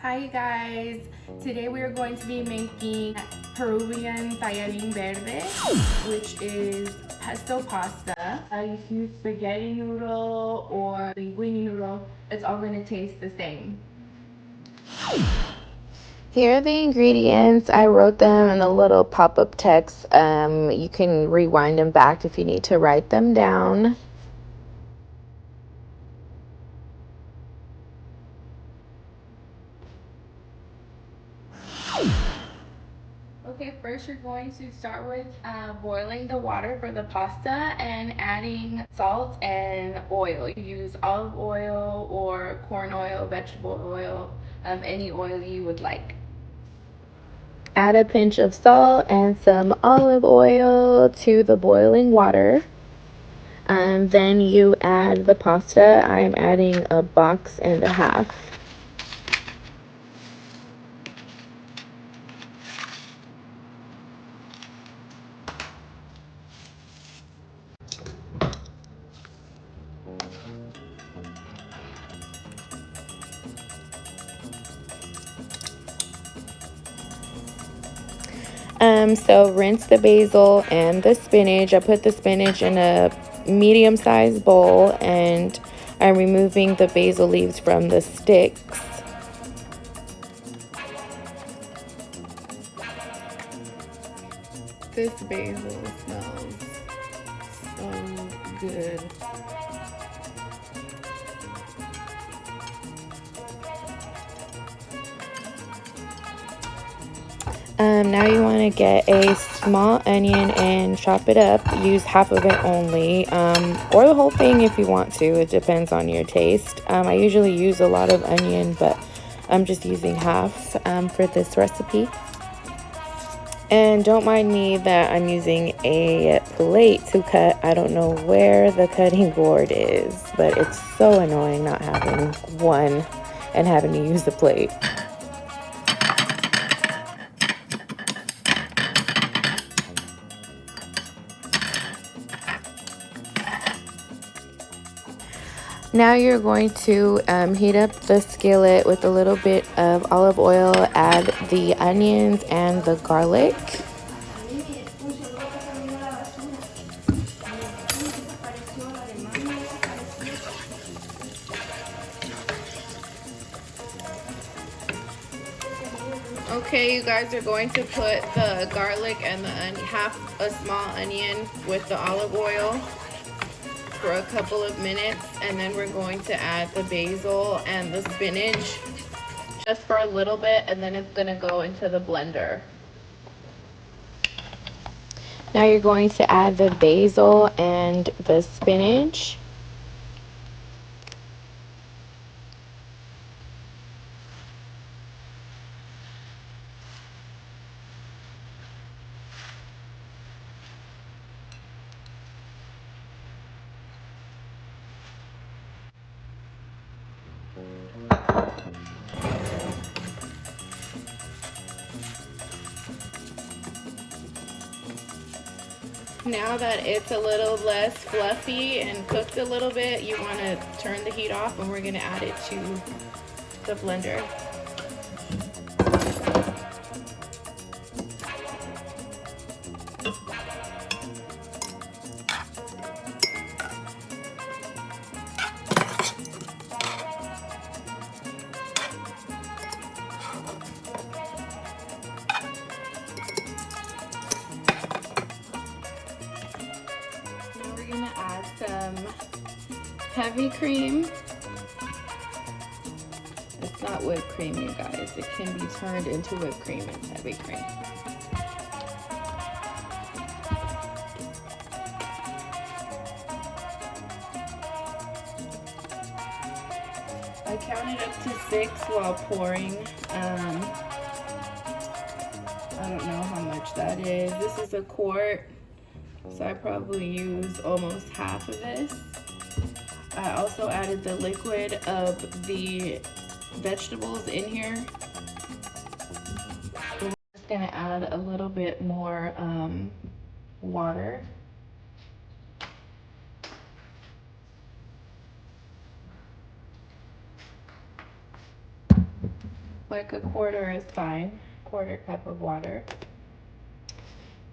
Hi you guys, today we are going to be making Peruvian Tallarin verde, which is pesto pasta. You can use spaghetti noodle or linguine noodle, it's all going to taste the same. Here are the ingredients. I wrote them in a little pop-up text. You can rewind them back if you need to write them down. Okay, first you're going to start with boiling the water for the pasta and adding salt and oil. You use olive oil or corn oil, vegetable oil, any oil you would like. Add a pinch of salt and some olive oil to the boiling water. Then you add the pasta. I'm adding a box and a half. So rinse the basil and the spinach. I put the spinach in a medium-sized bowl and I'm removing the basil leaves from the sticks. This basil smells so good. Now you want to get a small onion and chop it up. Use half of it only, or the whole thing if you want to. It depends on your taste. I usually use a lot of onion, but I'm just using half for this recipe. And don't mind me that I'm using a plate to cut. I don't know where the cutting board is, but it's so annoying not having one and having to use the plate. Now you're going to heat up the skillet with a little bit of olive oil, add the onions and the garlic. Okay, you guys are going to put the garlic and the half a small onion with the olive oil for a couple of minutes, and then we're going to add the basil and the spinach just for a little bit, and then it's going to go into the blender. Now you're going to add the basil and the spinach. Now that it's a little less fluffy and cooked a little bit, you want to turn the heat off and we're going to add it to the blender. We're gonna add some heavy cream. It's not whipped cream, you guys. It can be turned into whipped cream. It's heavy cream. I counted up to 6 while pouring. I don't know how much that is. This is a quart. So I probably use almost half of this. I also added the liquid of the vegetables in here. I'm just gonna add a little bit more water. like a quarter is fine, quarter cup of water.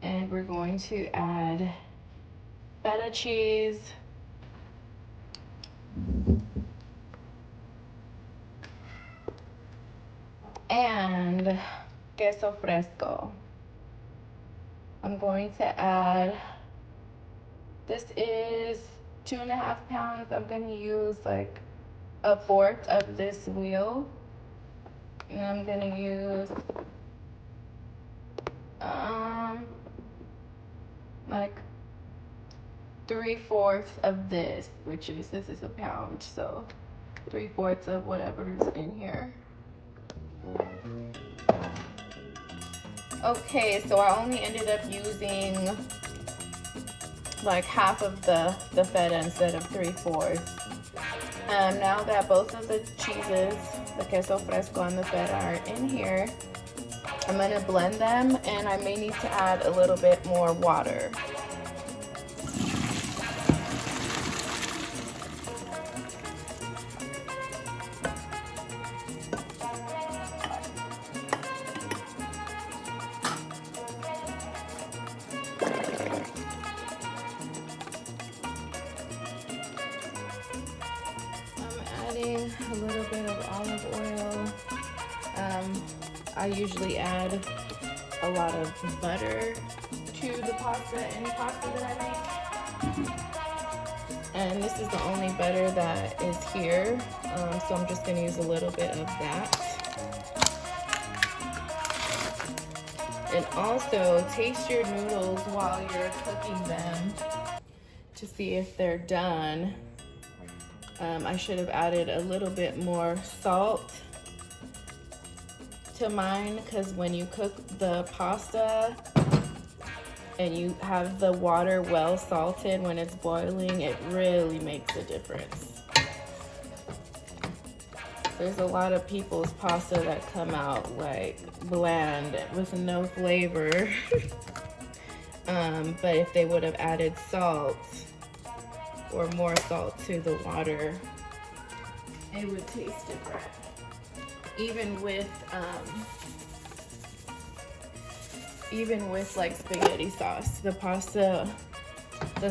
And we're going to add feta cheese, and queso fresco. I'm going to add, this is 2.5 pounds. I'm going to use like a fourth of this wheel. And I'm going to use like 3/4 of this, which is, this is a pound, so 3/4 of whatever's in here. Okay, so I only ended up using like half of the feta instead of 3/4. Now that both of the cheeses, the queso fresco and the feta, are in here, I'm gonna blend them, and I may need to add a little bit more water. Adding a little bit of olive oil. I usually add a lot of butter to the pasta, any pasta that I make. And this is the only butter that is here, so I'm just gonna use a little bit of that. And also taste your noodles while you're cooking them to see if they're done. I should have added a little bit more salt to mine, because when you cook the pasta and you have the water well salted when it's boiling, it really makes a difference. There's a lot of people's pasta that come out like bland with no flavor. But if they would have added salt or more salt to the water, it would taste different. Even with like spaghetti sauce, the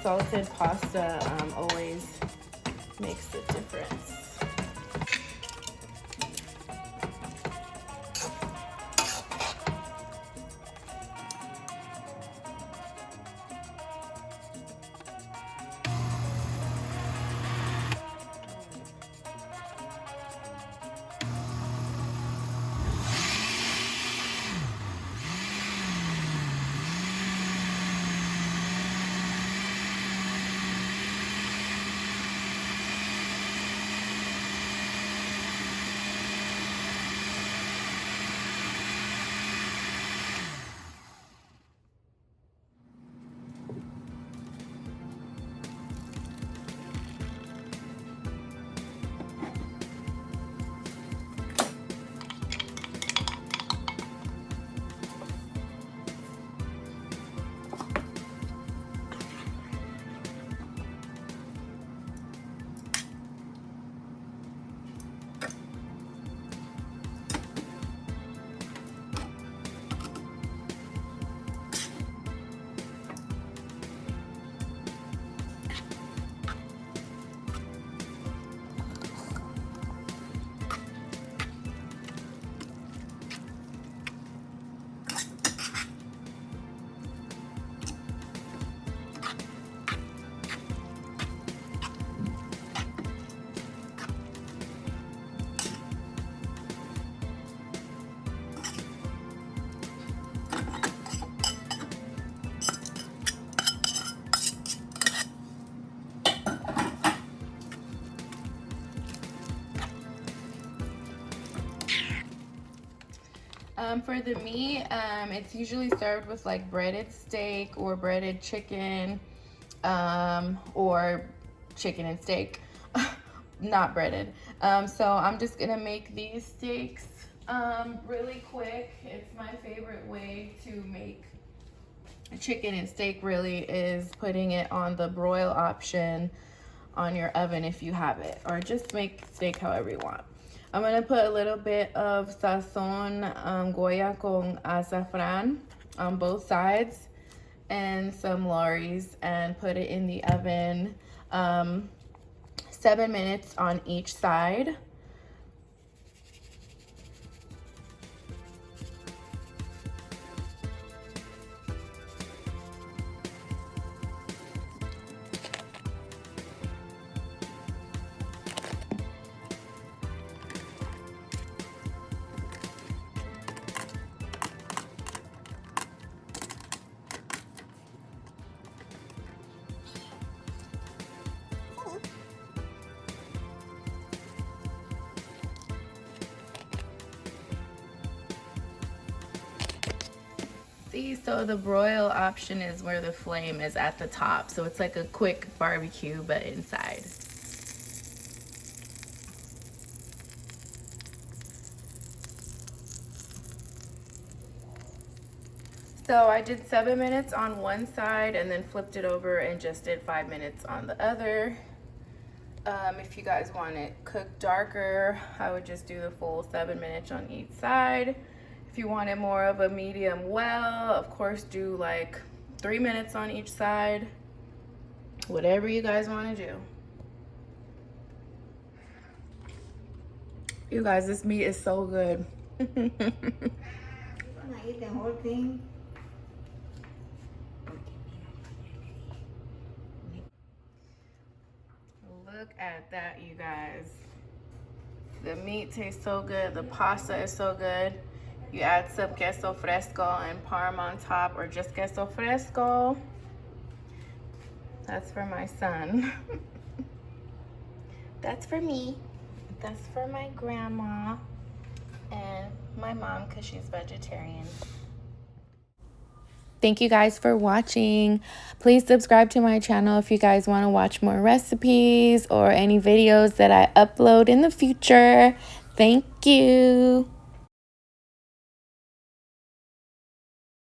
salted pasta always makes a difference. For the meat, it's usually served with like breaded steak or breaded chicken, or chicken and steak, not breaded. So I'm just gonna make these steaks really quick. It's my favorite way to make chicken and steak, really, is putting it on the broil option on your oven if you have it, or just make steak however you want. I'm gonna put a little bit of sazon Goya con azafran on both sides and some Lorry's and put it in the oven 7 minutes on each side. See, so the broil option is where the flame is at the top. So it's like a quick barbecue, but inside. So I did 7 minutes on one side and then flipped it over and just did 5 minutes on the other. If you guys want it cooked darker, I would just do the full 7 minutes on each side. If you want it more of a medium well, of course do like 3 minutes on each side. Whatever you guys want to do. You guys, this meat is so good. I eat the whole thing. Look at that, you guys. The meat tastes so good. The pasta is so good. You add some queso fresco and parm on top, or just queso fresco. That's for my son. That's for me. That's for my grandma and my mom because she's vegetarian. Thank you guys for watching. Please subscribe to my channel if you guys want to watch more recipes or any videos that I upload in the future. Thank you.